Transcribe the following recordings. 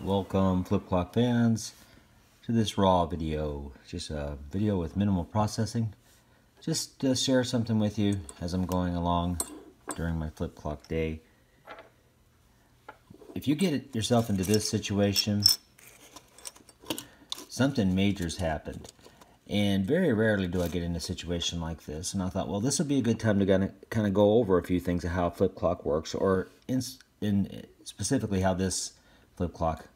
Welcome, flip clock fans, to this raw video. Just a video with minimal processing. Just to share something with you as I'm going along during my flip clock day. If you get yourself into this situation, something major's happened. And very rarely do I get in a situation like this. And I thought, well, this would be a good time to kind of go over a few things of how a flip clock works, or in specifically how this flip clock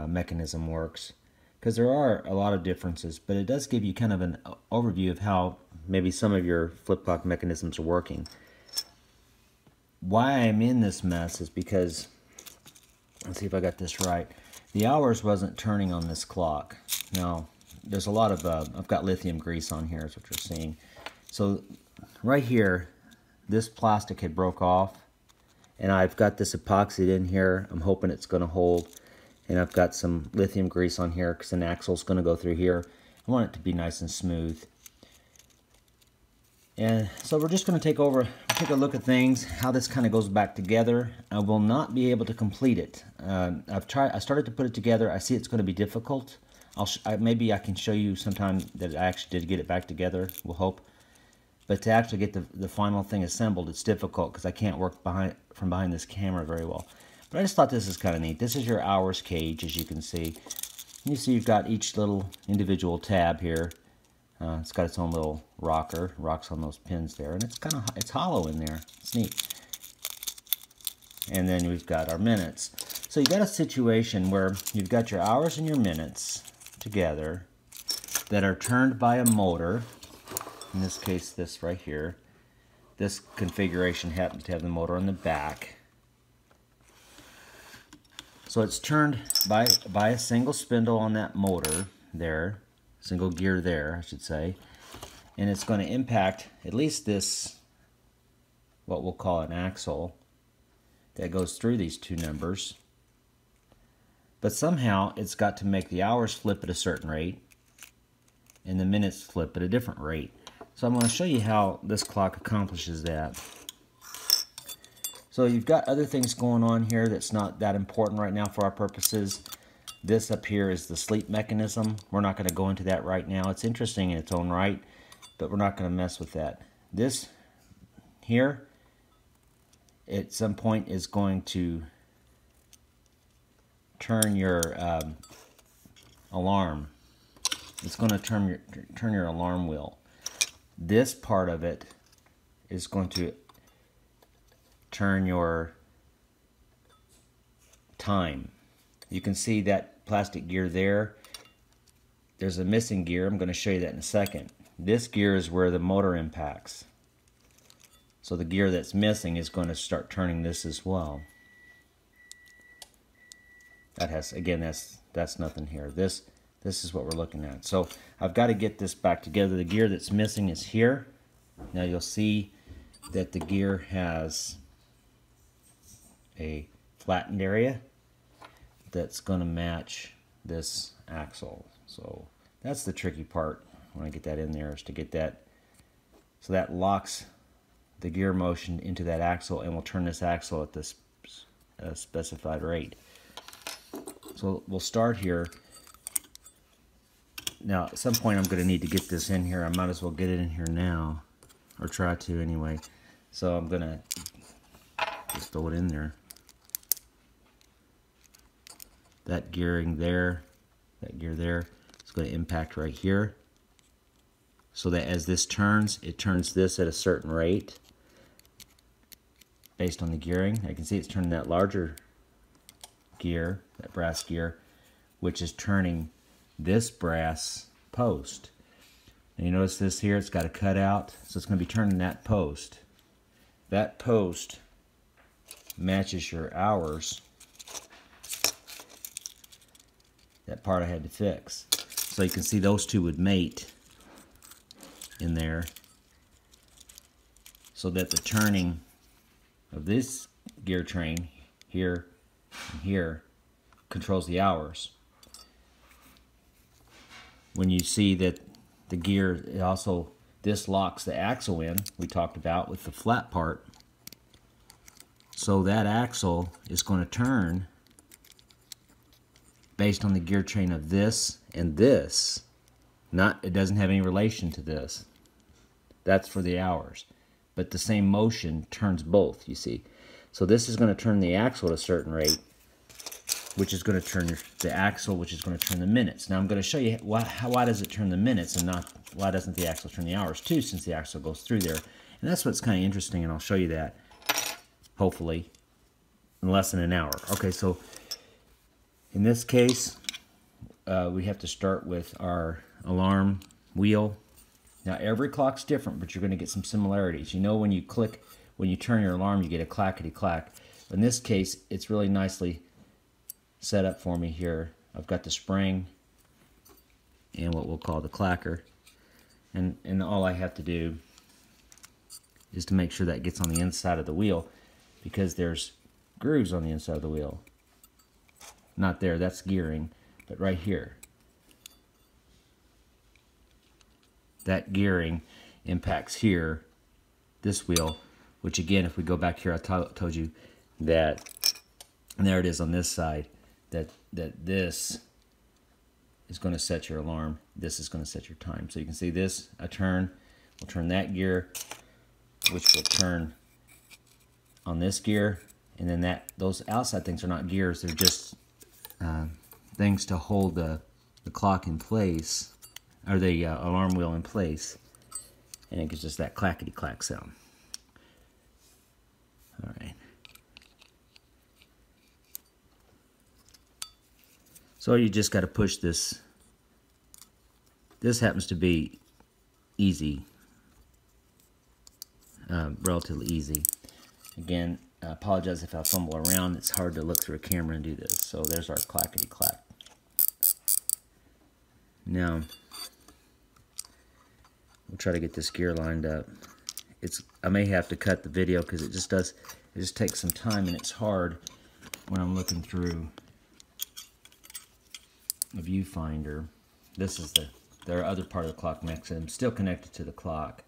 mechanism works. Because there are a lot of differences, but it does give you kind of an overview of how maybe some of your flip clock mechanisms are working. Why I'm in this mess is because, let's see if I got this right, the hours wasn't turning on this clock. Now, there's a lot of, I've got lithium grease on here, is what you're seeing. So right here, this plastic had broke off, and I've got this epoxied in here. I'm hoping it's going to hold. And I've got some lithium grease on here because an axle's going to go through here. I want it to be nice and smooth. And so we're just going to take a look at things, how this kind of goes back together. I will not be able to complete it. I started to put it together. I see it's going to be difficult. Maybe I can show you sometime that I actually did get it back together. We'll hope. But to actually get the final thing assembled, it's difficult because I can't work from behind this camera very well. But I just thought this is kind of neat. This is your hours cage, as you can see. You see you've got each little individual tab here. It's got its own little rocker. Rocks on those pins there, and it's hollow in there. It's neat. And then we've got our minutes. So you've got a situation where you've got your hours and your minutes together that are turned by a motor. In this case, this right here. This configuration happens to have the motor on the back. So it's turned by a single spindle on that motor there, single gear there, I should say. And it's going to impact at least this, what we'll call an axle, that goes through these two numbers. But somehow it's got to make the hours flip at a certain rate and the minutes flip at a different rate. So I'm going to show you how this clock accomplishes that. So you've got other things going on here that's not that important right now for our purposes. This up here is the sleep mechanism. We're not going to go into that right now. It's interesting in its own right, but we're not going to mess with that. This here, at some point, is going to turn your alarm. It's going to turn your alarm wheel. This part of it is going to turn your time. You can see that plastic gear there. There's a missing gear. I'm going to show you that in a second. This gear is where the motor impacts. So the gear that's missing is going to start turning this as well. That has, again, that's nothing here. This is what we're looking at. So I've got to get this back together. The gear that's missing is here. Now you'll see that the gear has a flattened area that's going to match this axle. So that's the tricky part when I get that in there, is to get that so that locks the gear motion into that axle and will turn this axle at this specified rate. So we'll start here. Now at some point I'm going to need to get this in here. I might as well get it in here now, or try to anyway. So I'm going to just throw it in there. That gearing there, that gear there, is going to impact right here. So that as this turns, it turns this at a certain rate based on the gearing. I can see it's turning that larger gear, that brass gear, which is turning this brass post. And you notice this here, it's got a cutout, so it's going to be turning that post. That post matches your hours. That part I had to fix. So you can see those two would mate in there, so that the turning of this gear train here and here controls the hours. When you see that the gear also, this locks the axle in, we talked about with the flat part, so that axle is going to turn based on the gear train of this and this. It doesn't have any relation to this. That's for the hours. But the same motion turns both, you see. So this is going to turn the axle at a certain rate, which is going to turn the axle, which is going to turn the minutes. Now I'm going to show you why does it turn the minutes and not why doesn't the axle turn the hours too, since the axle goes through there. And that's what's kind of interesting, and I'll show you that, hopefully, in less than an hour. Okay, so in this case, we have to start with our alarm wheel. Now every clock's different, but you're going to get some similarities. You know, when you turn your alarm, you get a clackety clack. In this case, it's really nicely set up for me here. I've got the spring and what we'll call the clacker, and all I have to do is to make sure that gets on the inside of the wheel, because there's grooves on the inside of the wheel. Not there, that's gearing, but right here. That gearing impacts here, this wheel, which again, if we go back here, I told you that, and there it is on this side, that this is going to set your alarm, this is going to set your time. So you can see this, will turn that gear, which will turn on this gear, and then those outside things are not gears, they're just things to hold the clock in place, or the alarm wheel in place, and it gives us that clackety clack sound. All right. So you just got to push this. This happens to be easy, relatively easy. Again, I apologize if I fumble around. It's hard to look through a camera and do this. So there's our clackety clack. Now, we'll try to get this gear lined up. I may have to cut the video because it just takes some time, and it's hard when I'm looking through a viewfinder. This is the other part of the clock mechanism, still connected to the clock.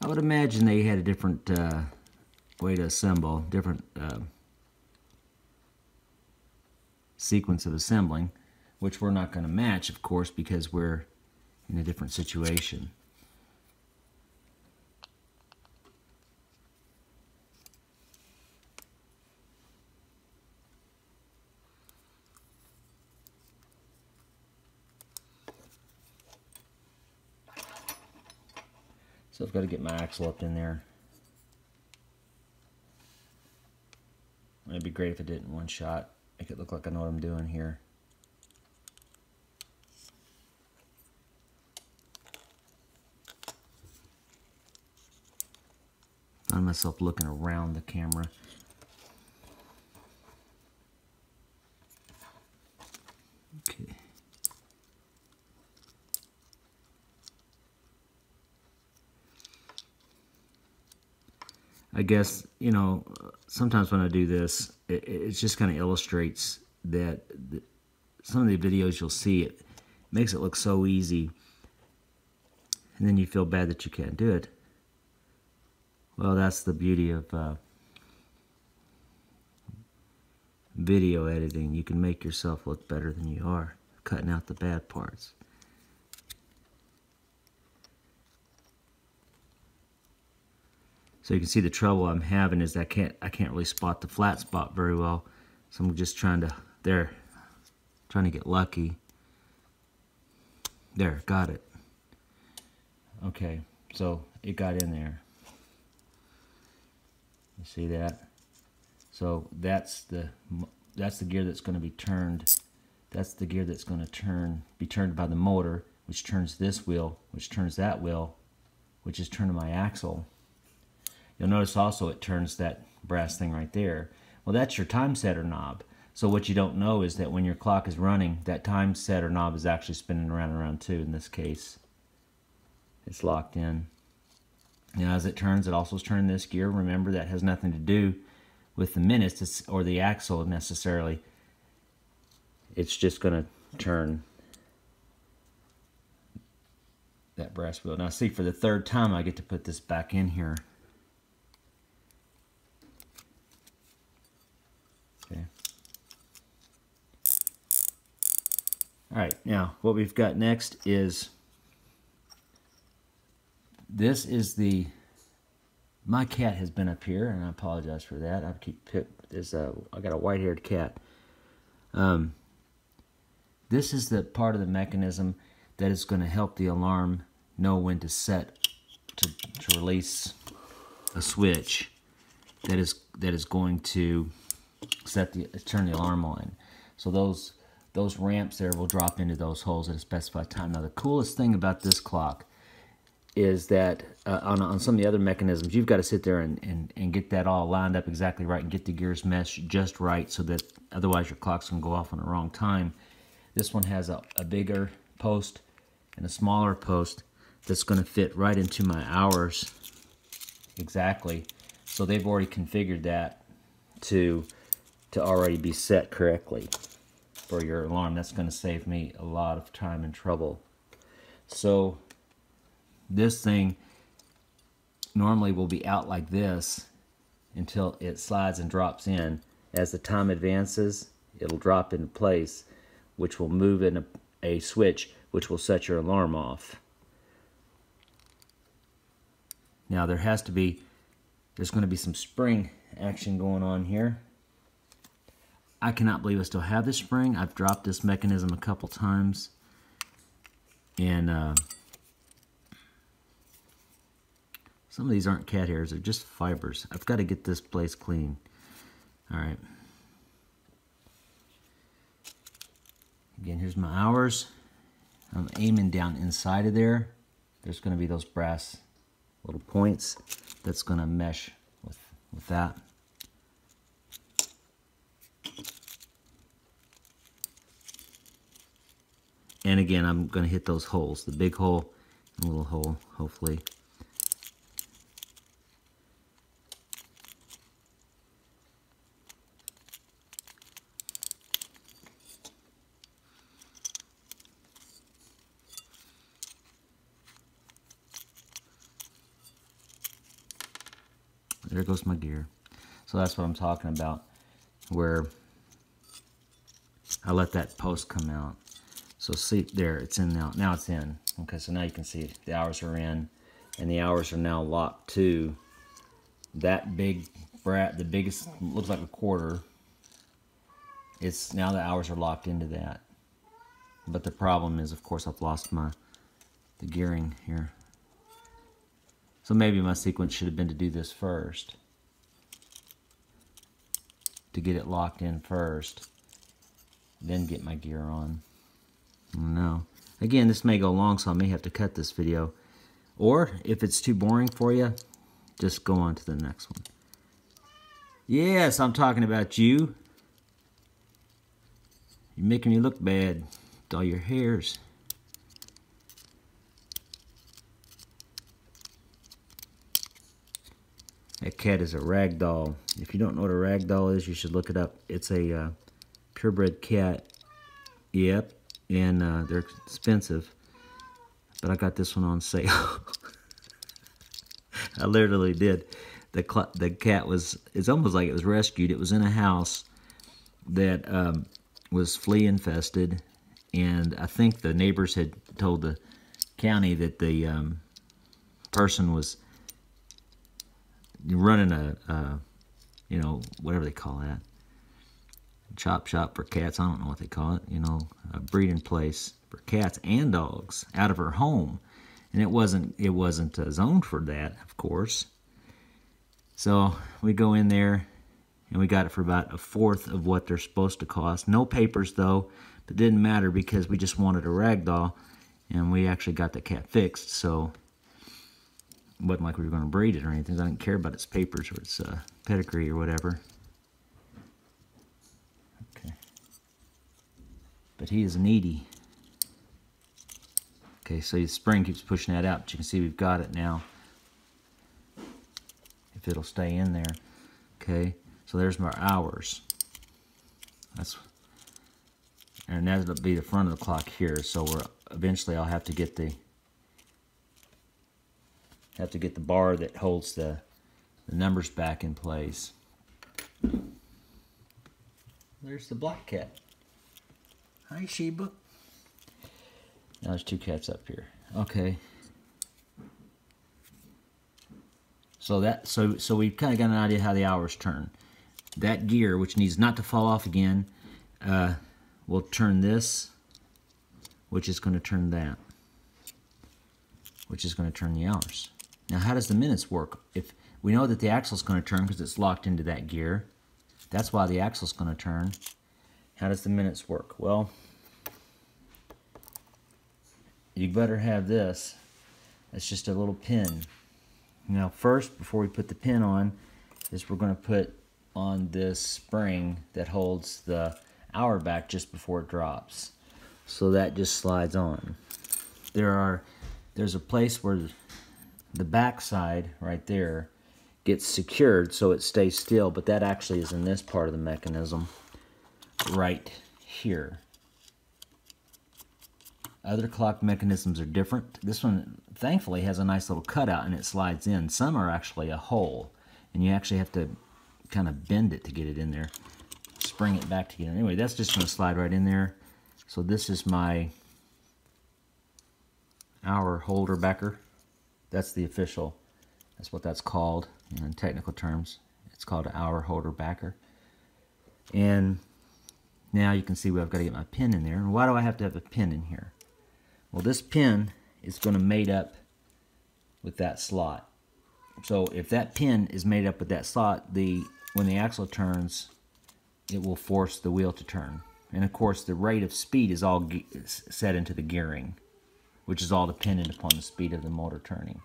I would imagine they had a different way to assemble, different sequence of assembling, which we're not going to match, of course, because we're in a different situation. So I've got to get my axle up in there. It'd be great if I did it in one shot. Make it look like I know what I'm doing here. Find myself looking around the camera. Okay. I guess, you know, sometimes when I do this, it just kind of illustrates that some of the videos you'll see, it makes it look so easy, and then you feel bad that you can't do it. Well, that's the beauty of video editing. You can make yourself look better than you are, cutting out the bad parts. So you can see the trouble I'm having is I can't really spot the flat spot very well. So I'm just trying to get lucky. There, got it. Okay, so it got in there. You see that? So that's the gear that's going to be turned. That's the gear that's going to be turned by the motor, which turns this wheel, which turns that wheel, which is turning my axle. You'll notice also it turns that brass thing right there. Well, that's your time setter knob. So what you don't know is that when your clock is running, that time setter knob is actually spinning around and around too. In this case, it's locked in. Now as it turns, it also is turning this gear. Remember, that has nothing to do with the minutes or the axle necessarily. It's just going to turn that brass wheel. Now see, for the third time I get to put this back in here. Okay. Alright, now what we've got next is, this is the, my cat has been up here, and I apologize for that. I got a white-haired cat. This is the part of the mechanism that is going to help the alarm know when to set to release a switch that is going to turn the alarm on. So those ramps there will drop into those holes at a specified time. Now the coolest thing about this clock is that on some of the other mechanisms, you've got to sit there and get that all lined up exactly right and get the gears meshed just right, so that otherwise your clock's going to go off on the wrong time. This one has a bigger post and a smaller post that's going to fit right into my hours exactly. So they've already configured that to already be set correctly for your alarm. That's going to save me a lot of time and trouble. So this thing normally will be out like this until it slides and drops in. As the time advances, it'll drop into place, which will move in a switch which will set your alarm off. Now there's going to be some spring action going on here. I cannot believe I still have this spring. I've dropped this mechanism a couple times, and some of these aren't cat hairs, they're just fibers. I've got to get this place clean. Alright. Again, here's my hours. I'm aiming down inside of there. There's going to be those brass little points that's going to mesh with that. And again, I'm going to hit those holes, the big hole and the little hole, hopefully. There goes my gear. So that's what I'm talking about, where I let that post come out. So see, there, it's in now. Now it's in. Okay, so now you can see the hours are in, and the hours are now locked to that big brat, the biggest, looks like a quarter. It's now the hours are locked into that. But the problem is, of course, I've lost the gearing here. So maybe my sequence should have been to do this first, to get it locked in first, then get my gear on. I don't know. Again, this may go long, so I may have to cut this video. Or, if it's too boring for you, just go on to the next one. Yes, I'm talking about you. You're making me look bad with all your hairs. That cat is a rag doll. If you don't know what a rag doll is, you should look it up. It's a purebred cat. Yep, and they're expensive. But I got this one on sale. I literally did. The cat was, it's almost like it was rescued. It was in a house that was flea infested. And I think the neighbors had told the county that the person was running a you know, whatever they call that, chop shop for cats. I don't know what they call it. You know, a breeding place for cats and dogs out of her home, and it wasn't zoned for that, of course. So we go in there, and we got it for about a fourth of what they're supposed to cost. No papers though, but it didn't matter because we just wanted a rag doll, and we actually got the cat fixed. So it wasn't like we were going to breed it or anything. I didn't care about its papers or its pedigree or whatever. Okay. But he is needy. Okay, so the spring keeps pushing that out, but you can see we've got it now. If it'll stay in there. Okay, so there's my hours. And that'll be the front of the clock here. So eventually I'll have to get the Have to get the bar that holds the numbers back in place. There's the black cat. Hi, Sheba. Now there's two cats up here. Okay. So we've kind of got an idea how the hours turn. That gear, which needs not to fall off again, will turn this, which is going to turn that, which is going to turn the hours. Now, how does the minutes work? If we know that the axle is going to turn because it's locked into that gear, that's why the axle is going to turn. How does the minutes work? Well, you better have this. It's just a little pin. Now, first, before we put the pin on, is we're going to put on this spring that holds the hour back just before it drops. So that just slides on. There's a place where the back side right there gets secured so it stays still, but that actually is in this part of the mechanism right here. Other clock mechanisms are different. This one, thankfully, has a nice little cutout and it slides in. Some are actually a hole, and you actually have to kind of bend it to get it in there. Spring it back together. Anyway, that's just going to slide right in there. So this is my hour holder backer. That's the official. That's what that's called in technical terms. It's called an hour holder backer. And now you can see where I've got to get my pin in there. And why do I have to have a pin in here? Well, this pin is going to mate up with that slot. So if that pin is made up with that slot, when the axle turns, it will force the wheel to turn. And of course, the rate of speed is all set into the gearing, which is all dependent upon the speed of the motor turning.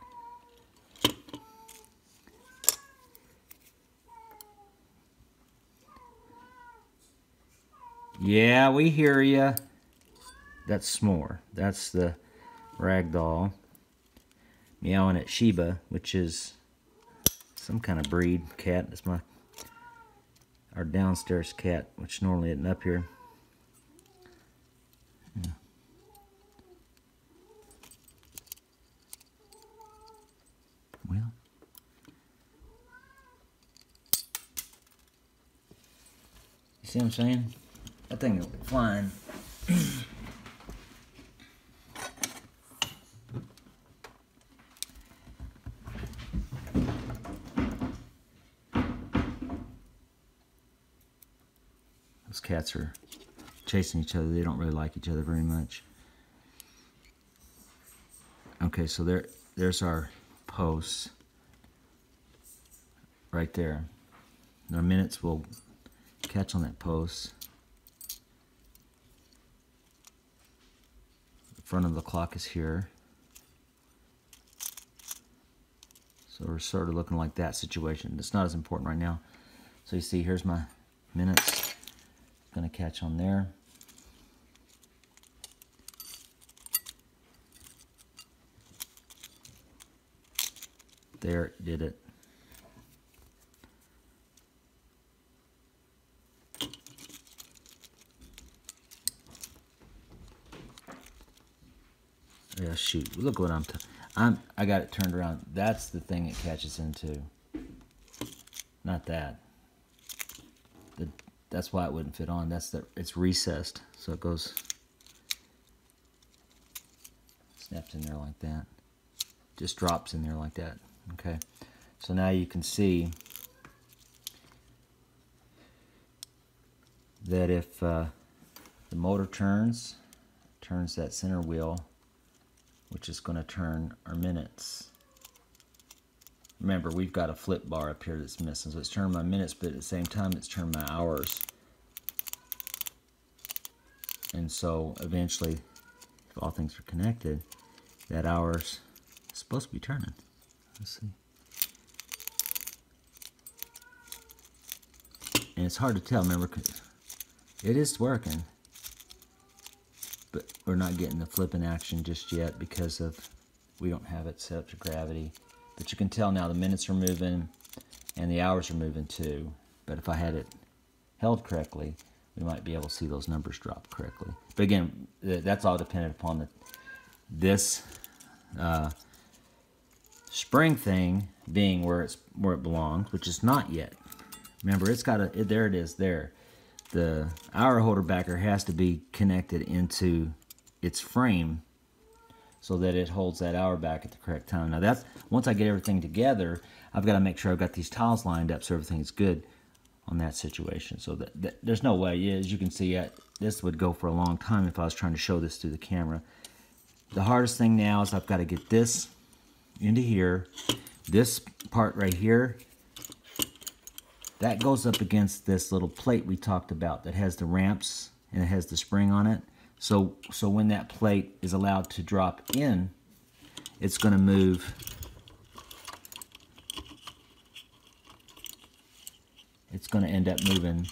Yeah, we hear ya. That's S'more. That's the ragdoll meowing at Sheba, which is some kind of breed cat. That's our downstairs cat, which normally isn't up here. Yeah. Well, you see what I'm saying? That thing is flying. Those cats are chasing each other. They don't really like each other very much. Okay, so there's our posts right there. And our minutes will catch on that post. The front of the clock is here. So we're sort of looking like that situation. It's not as important right now. So you see, here's my minutes. Going to catch on there. There, it did it. Yeah, shoot. Look what I got it turned around. That's the thing it catches into. Not that. That's why it wouldn't fit on. It's recessed, so it goes snaps in there like that. Just drops in there like that. Okay. So now you can see that if the motor turns that center wheel, which is going to turn our minutes. Remember, we've got a flip bar up here that's missing, so it's turning my minutes, but at the same time, it's turning my hours. And so, eventually, if all things are connected, that hours is supposed to be turning. Let's see. And it's hard to tell, remember, 'cause it is working, but we're not getting the flipping action just yet because we don't have it set up to gravity. But you can tell now the minutes are moving and the hours are moving too. But if I had it held correctly, we might be able to see those numbers drop correctly. But again, that's all dependent upon this spring thing being where it belongs, which is not yet. Remember, it's got a, there it is there. The hour holder backer has to be connected into its frame so that it holds that hour back at the correct time. Now that's, once I get everything together, I've got to make sure I've got these tiles lined up so everything's good on that situation. So that there's no way, as you can see, this would go for a long time if I was trying to show this through the camera. The hardest thing now is I've got to get this into here. This part right here, that goes up against this little plate we talked about that has the ramps and it has the spring on it. So when that plate is allowed to drop in, it's going to move. It's going to end up moving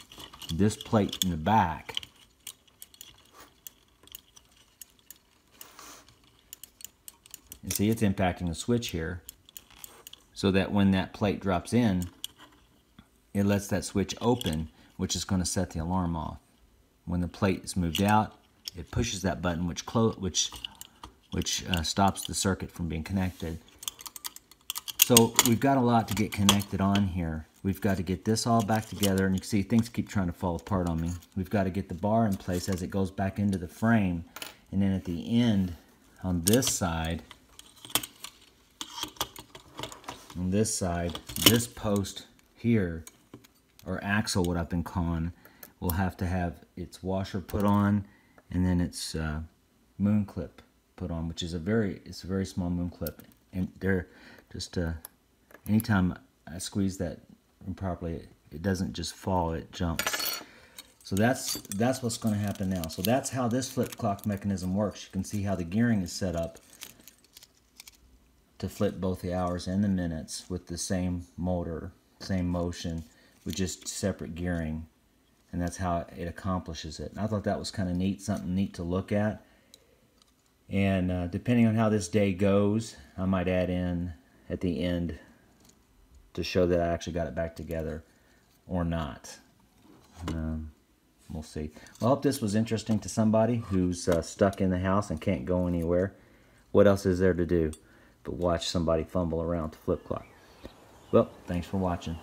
this plate in the back. And see, it's impacting the switch here, so that when that plate drops in, it lets that switch open, which is going to set the alarm off. When the plate is moved out, it pushes that button, which stops the circuit from being connected. So we've got a lot to get connected on here. We've got to get this all back together, and you can see things keep trying to fall apart on me. We've got to get the bar in place as it goes back into the frame, and then at the end, on this side, this post here, or axle, what I've been calling, will have to have its washer put on, and then its moon clip put on, which is a very small moon clip. And they're just anytime I squeeze that improperly, it doesn't just fall, it jumps. So that's what's going to happen now. So that's how this flip clock mechanism works. You can see how the gearing is set up to flip both the hours and the minutes with the same motor, same motion, with just separate gearing. And that's how it accomplishes it. And I thought that was kind of neat, something neat to look at. And depending on how this day goes, I might add in at the end to show that I actually got it back together or not. We'll see. Well, I hope this was interesting to somebody who's stuck in the house and can't go anywhere. What else is there to do but watch somebody fumble around with the flip clock? Well, thanks for watching.